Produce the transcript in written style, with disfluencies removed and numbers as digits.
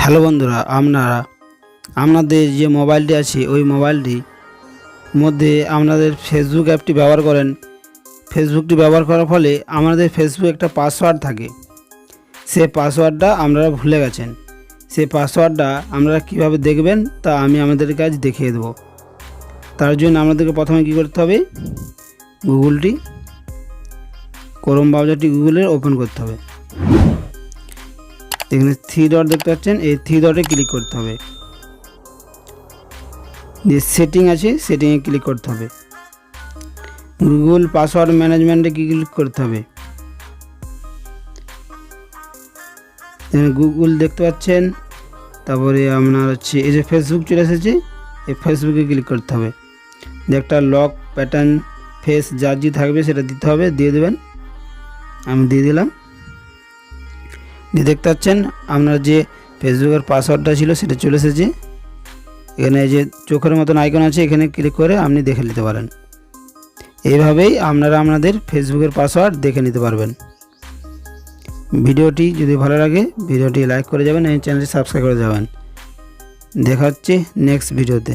Hello বন্ধুরা, আপনাদের যে মোবাইলটি আছে ওই মোবাইলটির মধ্যে আপনাদের ফেসবুক অ্যাপটি ব্যবহার করেন। ফেসবুকটি ব্যবহার করার ফলে আমাদের ফেসবুক একটা পাসওয়ার্ড থাকে, সে পাসওয়ার্ডটা আপনারা ভুলে গেছেন। সেই পাসওয়ার্ডটা আপনারা কীভাবে দেখবেন তা আমি আমাদেরকে আজ দেখিয়ে দেবো। তার জন্য আমাদেরকে প্রথমে কী করতে হবে, ক্রোম ব্রাউজারটি গুগলের ওপেন করতে হবে। এখানে 3 ডট দেখতে পাচ্ছেন, এই 3 ডটে ক্লিক করতে হবে। যে সেটিং আছে সেটিংয়ে ক্লিক করতে হবে। গুগল পাসওয়ার্ড ম্যানেজমেন্টে ক্লিক করতে হবে। এখানে গুগল দেখতে পাচ্ছেন, তারপরে আপনার হচ্ছে এই যে ফেসবুক চলে এসেছে, এই ফেসবুকে ক্লিক করতে হবে। যে একটা লক প্যাটার্ন ফেস যার যে থাকবে সেটা দিতে হবে, দিয়ে দেবেন। আমি দিয়ে দিলাম। দিয়ে দেখতে পাচ্ছেন আপনার যে ফেসবুকের পাসওয়ার্ডটা ছিল সেটা চলে এসেছে। এখানে যে চোখের মতন আইকন আছে, এখানে ক্লিক করে আপনি দেখে নিতে পারেন। এইভাবেই আপনারা আপনাদের ফেসবুকের পাসওয়ার্ড দেখে নিতে পারবেন। ভিডিওটি যদি ভালো লাগে ভিডিওটি লাইক করে যাবেন এবং চ্যানেলটি সাবস্ক্রাইব করে যাবেন। দেখা হচ্ছে নেক্সট ভিডিওতে।